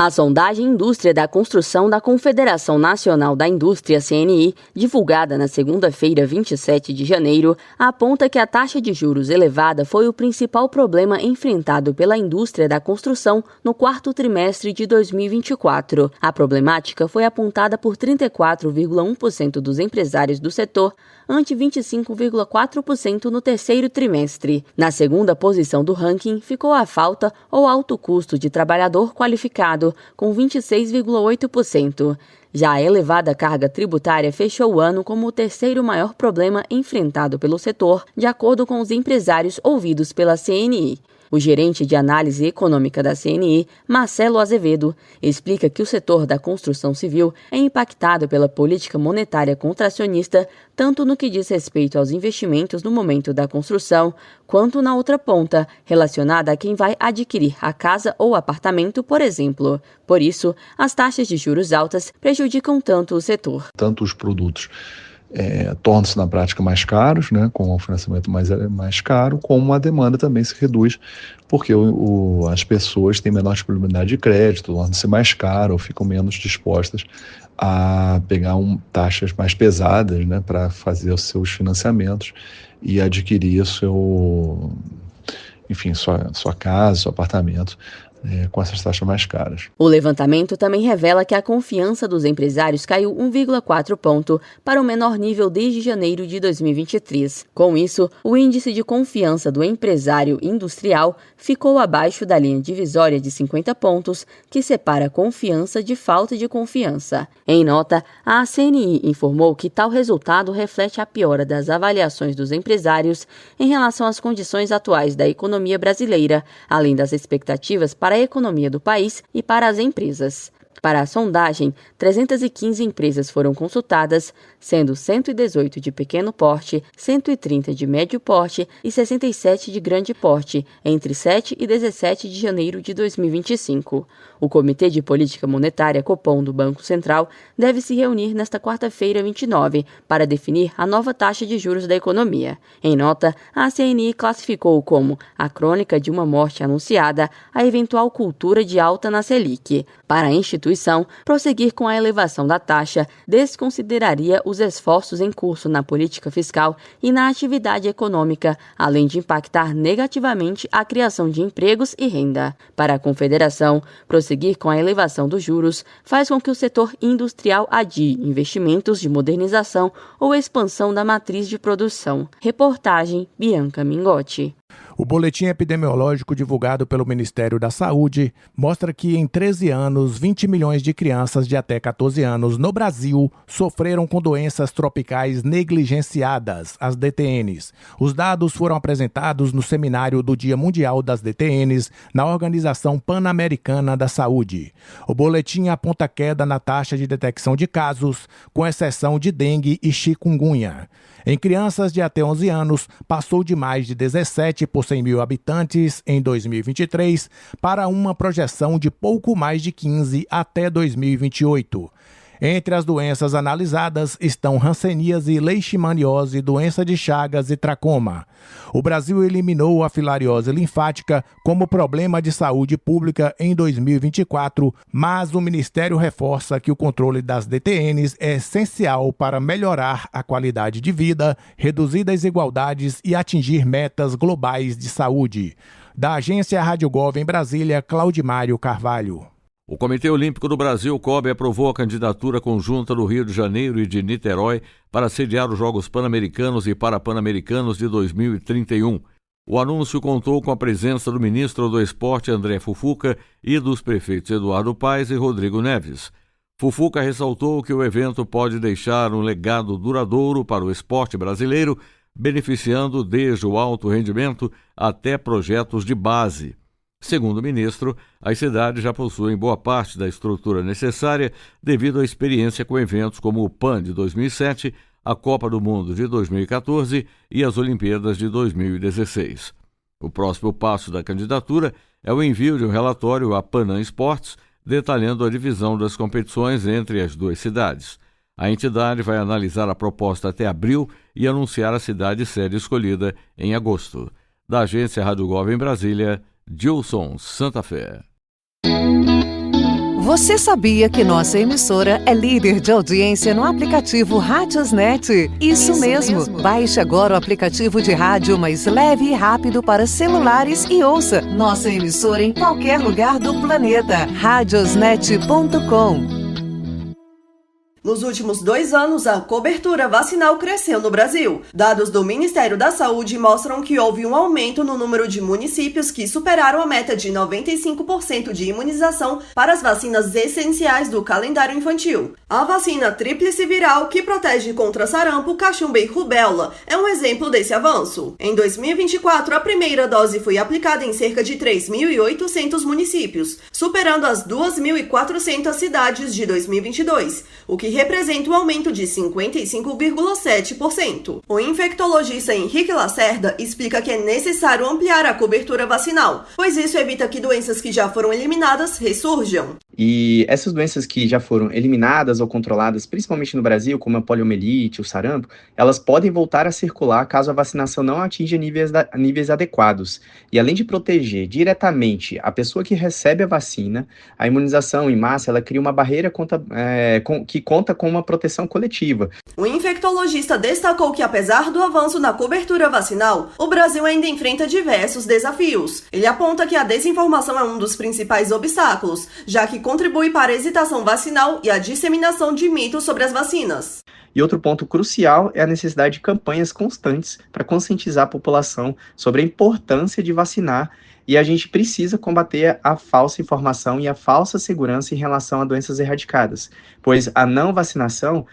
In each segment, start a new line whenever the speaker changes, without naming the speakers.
A sondagem Indústria da Construção da Confederação Nacional da Indústria, CNI, divulgada na segunda-feira, 27 de janeiro, aponta que a taxa de juros elevada foi o principal problema enfrentado pela indústria da construção no quarto trimestre de 2024. A problemática foi apontada por 34,1% dos empresários do setor, ante 25,4% no terceiro trimestre. Na segunda posição do ranking ficou a falta ou alto custo de trabalhador qualificado, com 26,8%. Já a elevada carga tributária fechou o ano como o terceiro maior problema enfrentado pelo setor, de acordo com os empresários ouvidos pela CNI. O gerente de análise econômica da CNI, Marcelo Azevedo, explica que o setor da construção civil é impactado pela política monetária contracionista, tanto no que diz respeito aos investimentos no momento da construção, quanto na outra ponta, relacionada a quem vai adquirir a casa ou apartamento, por exemplo. Por isso, as taxas de juros altas prejudicam tanto o setor.
Tanto os produtos tornam-se na prática mais caros, né, com o financiamento mais caro, como a demanda também se reduz, porque as pessoas têm menor disponibilidade de crédito, tornam-se mais caro, ou ficam menos dispostas a pegar taxas mais pesadas, né, para fazer os seus financiamentos e adquirir sua casa, seu apartamento, com essas taxas mais caras.
O levantamento também revela que a confiança dos empresários caiu 1,4 ponto para o menor nível desde janeiro de 2023. Com isso, o índice de confiança do empresário industrial ficou abaixo da linha divisória de 50 pontos, que separa confiança de falta de confiança. Em nota, a CNI informou que tal resultado reflete a piora das avaliações dos empresários em relação às condições atuais da economia brasileira, além das expectativas para a economia do país e para as empresas. Para a sondagem, 315 empresas foram consultadas, sendo 118 de pequeno porte, 130 de médio porte e 67 de grande porte, entre 7 e 17 de janeiro de 2025. O Comitê de Política Monetária Copom do Banco Central deve se reunir nesta quarta-feira, 29, para definir a nova taxa de juros da economia. Em nota, a CNI classificou como a crônica de uma morte anunciada a eventual cultura de alta na Selic. Para a instituição, prosseguir com a elevação da taxa desconsideraria os esforços em curso na política fiscal e na atividade econômica, além de impactar negativamente a criação de empregos e renda. Para a Confederação, prosseguir com a elevação dos juros faz com que o setor industrial adie investimentos de modernização ou expansão da matriz de produção. Reportagem Bianca Mingotti.
O boletim epidemiológico divulgado pelo Ministério da Saúde mostra que em 13 anos, 20 milhões de crianças de até 14 anos no Brasil sofreram com doenças tropicais negligenciadas, as DTNs. Os dados foram apresentados no seminário do Dia Mundial das DTNs na Organização Pan-Americana da Saúde. O boletim aponta queda na taxa de detecção de casos, com exceção de dengue e chikungunya. Em crianças de até 11 anos, passou de mais de 17 por 100 mil habitantes em 2023 para uma projeção de pouco mais de 15 até 2028. Entre as doenças analisadas estão hanseníase, leishmaniose, doença de Chagas e tracoma. O Brasil eliminou a filariose linfática como problema de saúde pública em 2024, mas o Ministério reforça que o controle das DTNs é essencial para melhorar a qualidade de vida, reduzir desigualdades e atingir metas globais de saúde. Da Agência Rádio Gov em Brasília, Claudimário Carvalho.
O Comitê Olímpico do Brasil, COB, aprovou a candidatura conjunta do Rio de Janeiro e de Niterói para sediar os Jogos Pan-Americanos e Parapan-Americanos de 2031. O anúncio contou com a presença do ministro do Esporte, André Fufuca, e dos prefeitos Eduardo Paes e Rodrigo Neves. Fufuca ressaltou que o evento pode deixar um legado duradouro para o esporte brasileiro, beneficiando desde o alto rendimento até projetos de base. Segundo o ministro, as cidades já possuem boa parte da estrutura necessária devido à experiência com eventos como o PAN de 2007, a Copa do Mundo de 2014 e as Olimpíadas de 2016. O próximo passo da candidatura é o envio de um relatório à Panam Esportes, detalhando a divisão das competições entre as duas cidades. A entidade vai analisar a proposta até abril e anunciar a cidade sede escolhida em agosto. Da agência Rádio Gov em Brasília, Gilson Santa Fé.
Você sabia que nossa emissora é líder de audiência no aplicativo Radiosnet? Isso mesmo. Baixe agora o aplicativo de rádio mais leve e rápido para celulares e ouça nossa emissora em qualquer lugar do planeta. Radiosnet.com.
Nos últimos 2 anos, a cobertura vacinal cresceu no Brasil. Dados do Ministério da Saúde mostram que houve um aumento no número de municípios que superaram a meta de 95% de imunização para as vacinas essenciais do calendário infantil. A vacina tríplice viral, que protege contra sarampo, cachumba e rubéola, é um exemplo desse avanço. Em 2024, a primeira dose foi aplicada em cerca de 3.800 municípios, superando as 2.400 cidades de 2022, o que representa um aumento de 55,7%. O infectologista Henrique Lacerda explica que é necessário ampliar a cobertura vacinal, pois isso evita que doenças que já foram eliminadas ressurjam.
E essas doenças que já foram eliminadas ou controladas, principalmente no Brasil, como a poliomielite, o sarampo, elas podem voltar a circular caso a vacinação não atinja níveis adequados. E além de proteger diretamente a pessoa que recebe a vacina, a imunização em massa ela cria uma barreira que conta com uma proteção coletiva.
O infectologista destacou que, apesar do avanço na cobertura vacinal, o Brasil ainda enfrenta diversos desafios. Ele aponta que a desinformação é um dos principais obstáculos, já que contribui para a hesitação vacinal e a disseminação de mitos sobre as vacinas.
E outro ponto crucial é a necessidade de campanhas constantes para conscientizar a população sobre a importância de vacinar, e a gente precisa combater a falsa informação e a falsa segurança em relação a doenças erradicadas, pois a não vacinação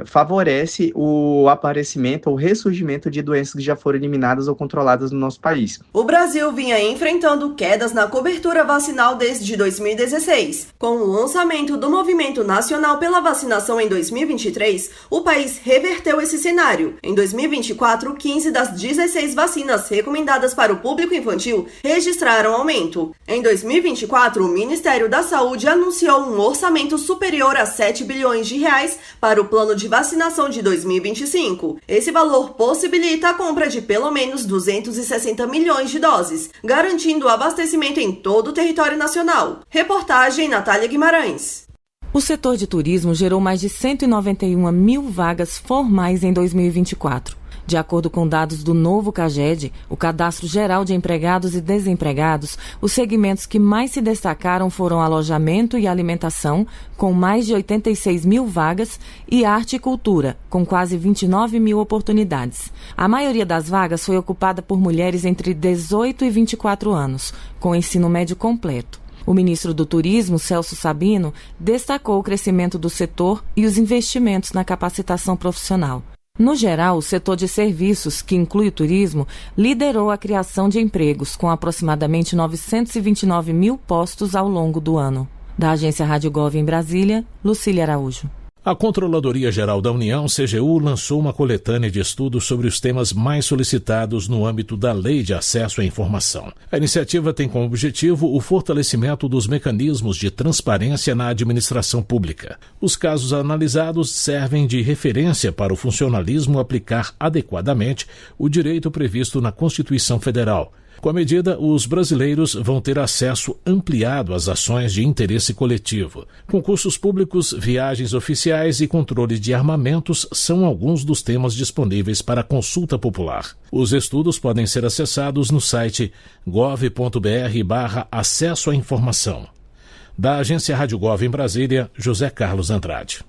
favorece o aparecimento ou ressurgimento de doenças que já foram eliminadas ou controladas no nosso país.
O Brasil vinha enfrentando quedas na cobertura vacinal desde 2016. Com o lançamento do Movimento Nacional pela Vacinação em 2023, o país reverteu esse cenário. Em 2024, 15 das 16 vacinas recomendadas para o público infantil registraram aumento. Em 2024, o Ministério da Saúde anunciou um orçamento superior a 7 bilhões de reais para o plano de vacinação de 2025. Esse valor possibilita a compra de pelo menos 260 milhões de doses, garantindo o abastecimento em todo o território nacional. Reportagem Natália Guimarães.
O setor de turismo gerou mais de 191 mil vagas formais em 2024. De acordo com dados do novo CAGED, o Cadastro Geral de Empregados e Desempregados, os segmentos que mais se destacaram foram alojamento e alimentação, com mais de 86 mil vagas, e arte e cultura, com quase 29 mil oportunidades. A maioria das vagas foi ocupada por mulheres entre 18 e 24 anos, com ensino médio completo. O ministro do Turismo, Celso Sabino, destacou o crescimento do setor e os investimentos na capacitação profissional. No geral, o setor de serviços, que inclui o turismo, liderou a criação de empregos, com aproximadamente 929 mil postos ao longo do ano. Da agência Rádio Gov em Brasília, Lucília Araújo.
A Controladoria Geral da União, CGU, lançou uma coletânea de estudos sobre os temas mais solicitados no âmbito da Lei de Acesso à Informação. A iniciativa tem como objetivo o fortalecimento dos mecanismos de transparência na administração pública. Os casos analisados servem de referência para o funcionalismo aplicar adequadamente o direito previsto na Constituição Federal. Com a medida, os brasileiros vão ter acesso ampliado às ações de interesse coletivo. Concursos públicos, viagens oficiais e controle de armamentos são alguns dos temas disponíveis para consulta popular. Os estudos podem ser acessados no site gov.br/acesso à informação. Da agência Rádio Gov em Brasília, José Carlos Andrade.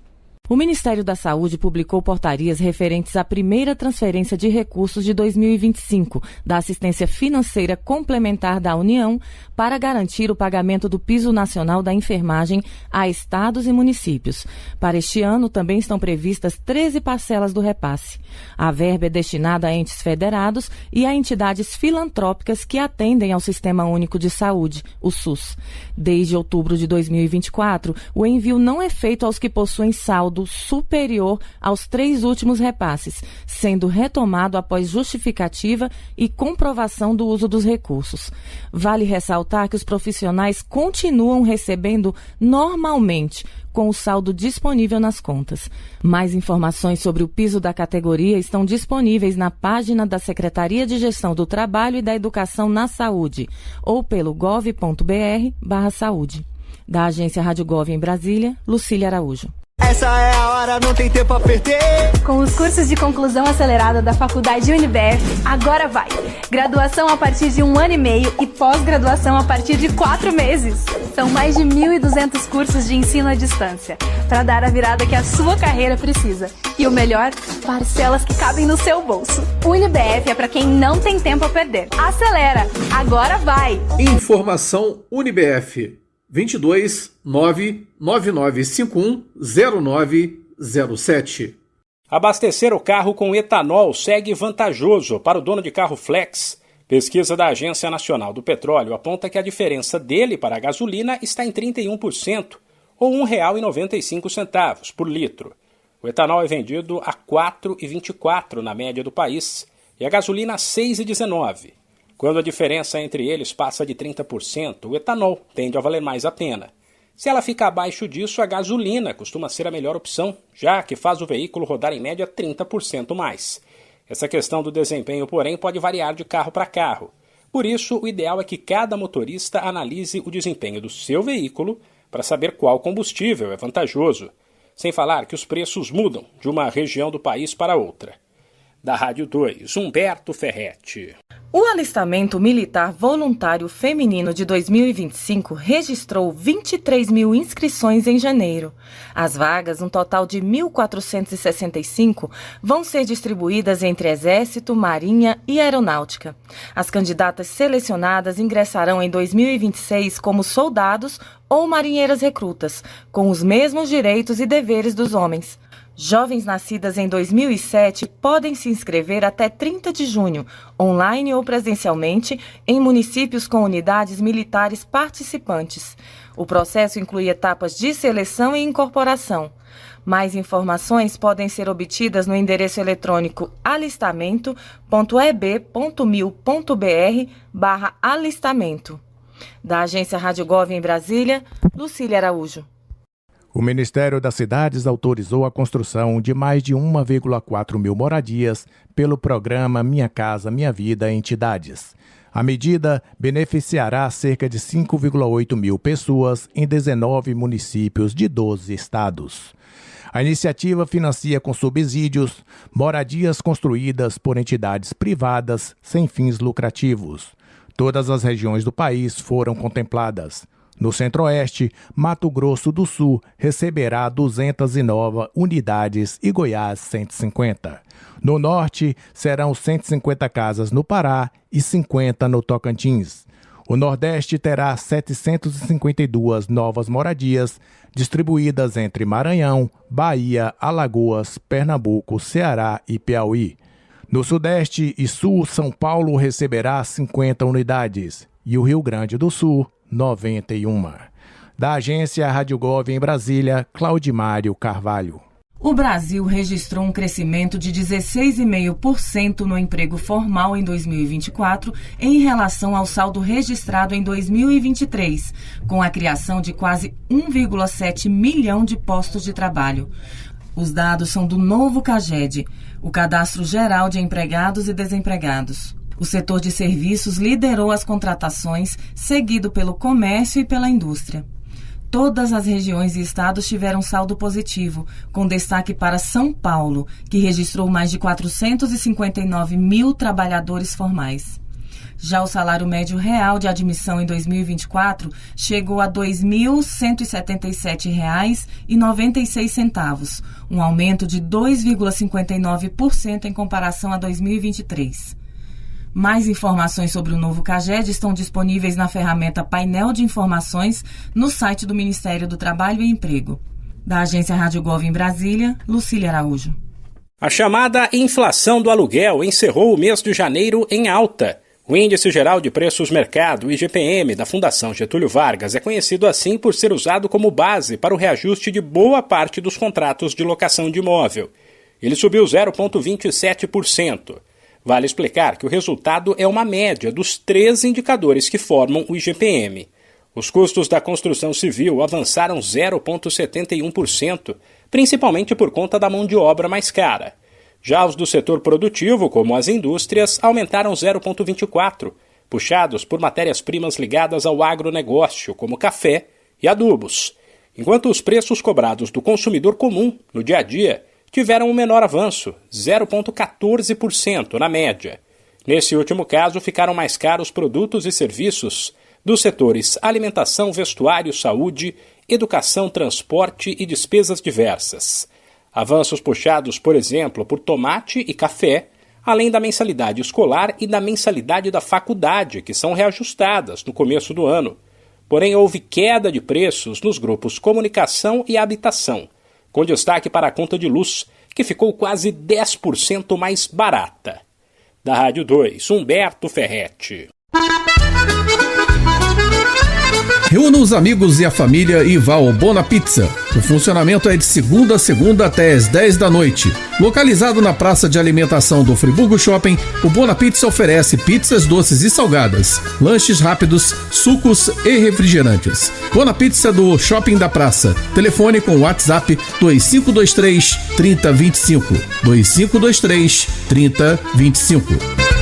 O Ministério da Saúde publicou portarias referentes à primeira transferência de recursos de 2025 da assistência financeira complementar da União para garantir o pagamento do piso nacional da enfermagem a estados e municípios. Para este ano, também estão previstas 13 parcelas do repasse. A verba é destinada a entes federados e a entidades filantrópicas que atendem ao Sistema Único de Saúde, o SUS. Desde outubro de 2024, o envio não é feito aos que possuem saldo superior aos 3 últimos repasses, sendo retomado após justificativa e comprovação do uso dos recursos. Vale ressaltar que os profissionais continuam recebendo normalmente, com o saldo disponível nas contas. Mais informações sobre o piso da categoria estão disponíveis na página da Secretaria de Gestão do Trabalho e da Educação na Saúde ou pelo gov.br/saúde. Da Agência Rádio Gov em Brasília, Lucília Araújo.
Essa é a hora, não tem tempo a perder.
Com os cursos de conclusão acelerada da Faculdade UniBF, agora vai. Graduação a partir de 1 ano e meio e pós-graduação a partir de 4 meses. São mais de 1.200 cursos de ensino à distância, para dar a virada que a sua carreira precisa. E o melhor, parcelas que cabem no seu bolso. UniBF é para quem não tem tempo a perder. Acelera, agora vai.
Informação UniBF. 22 99951 0907.
Abastecer o carro com etanol segue vantajoso para o dono de carro flex. Pesquisa da Agência Nacional do Petróleo aponta que a diferença dele para a gasolina está em 31%, ou R$ 1,95 por litro. O etanol é vendido a R$ 4,24 na média do país e a gasolina a R$ 6,19. Quando a diferença entre eles passa de 30%, o etanol tende a valer mais a pena. Se ela fica abaixo disso, a gasolina costuma ser a melhor opção, já que faz o veículo rodar em média 30% mais. Essa questão do desempenho, porém, pode variar de carro para carro. Por isso, o ideal é que cada motorista analise o desempenho do seu veículo para saber qual combustível é vantajoso. Sem falar que os preços mudam de uma região do país para outra. Da Rádio 2, Humberto Ferretti.
O alistamento militar voluntário feminino de 2025 registrou 23 mil inscrições em janeiro. As vagas, um total de 1.465, vão ser distribuídas entre Exército, Marinha e Aeronáutica. As candidatas selecionadas ingressarão em 2026 como soldados ou marinheiras recrutas, com os mesmos direitos e deveres dos homens. Jovens nascidas em 2007 podem se inscrever até 30 de junho, online ou presencialmente, em municípios com unidades militares participantes. O processo inclui etapas de seleção e incorporação. Mais informações podem ser obtidas no endereço eletrônico alistamento.eb.mil.br/alistamento. Da Agência Rádio Gov em Brasília, Lucília Araújo.
O Ministério das Cidades autorizou a construção de mais de 1,4 mil moradias pelo programa Minha Casa Minha Vida Entidades. A medida beneficiará cerca de 5,8 mil pessoas em 19 municípios de 12 estados. A iniciativa financia com subsídios moradias construídas por entidades privadas sem fins lucrativos. Todas as regiões do país foram contempladas. No Centro-Oeste, Mato Grosso do Sul receberá 209 unidades e Goiás 150. No Norte, serão 150 casas no Pará e 50 no Tocantins. O Nordeste terá 752 novas moradias, distribuídas entre Maranhão, Bahia, Alagoas, Pernambuco, Ceará e Piauí. No Sudeste e Sul, São Paulo receberá 50 unidades e o Rio Grande do Sul, 91. Da Agência Rádio Gov em Brasília, Claudimário Carvalho.
O Brasil registrou um crescimento de 16,5% no emprego formal em 2024 em relação ao saldo registrado em 2023, com a criação de quase 1,7 milhão de postos de trabalho. Os dados são do novo CAGED, o Cadastro Geral de Empregados e Desempregados. O setor de serviços liderou as contratações, seguido pelo comércio e pela indústria. Todas as regiões e estados tiveram saldo positivo, com destaque para São Paulo, que registrou mais de 459 mil trabalhadores formais. Já o salário médio real de admissão em 2024 chegou a R$ 2.177,96, um aumento de 2,59% em comparação a 2023. Mais informações sobre o novo CAGED estão disponíveis na ferramenta Painel de Informações no site do Ministério do Trabalho e Emprego. Da agência Rádio Gov em Brasília, Lucília Araújo.
A chamada inflação do aluguel encerrou o mês de janeiro em alta. O Índice Geral de Preços Mercado, IGPM, da Fundação Getúlio Vargas, é conhecido assim por ser usado como base para o reajuste de boa parte dos contratos de locação de imóvel. Ele subiu 0,27%. Vale explicar que o resultado é uma média dos 3 indicadores que formam o IGPM. Os custos da construção civil avançaram 0,71%, principalmente por conta da mão de obra mais cara. Já os do setor produtivo, como as indústrias, aumentaram 0,24%, puxados por matérias-primas ligadas ao agronegócio, como café e adubos, enquanto os preços cobrados do consumidor comum, no dia a dia, tiveram um menor avanço, 0,14% na média. Nesse último caso, ficaram mais caros produtos e serviços dos setores alimentação, vestuário, saúde, educação, transporte e despesas diversas. Avanços puxados, por exemplo, por tomate e café, além da mensalidade escolar e da mensalidade da faculdade, que são reajustadas no começo do ano. Porém, houve queda de preços nos grupos comunicação e habitação, com destaque para a conta de luz, que ficou quase 10% mais barata. Da Rádio 2, Humberto Ferretti.
Reúna os amigos e a família e vá ao Bona Pizza. O funcionamento é de segunda a segunda até às 10 da noite. Localizado na praça de alimentação do Friburgo Shopping, o Bona Pizza oferece pizzas doces e salgadas, lanches rápidos, sucos e refrigerantes. Bona Pizza do Shopping da Praça. Telefone com WhatsApp 2523 3025. 2523 3025.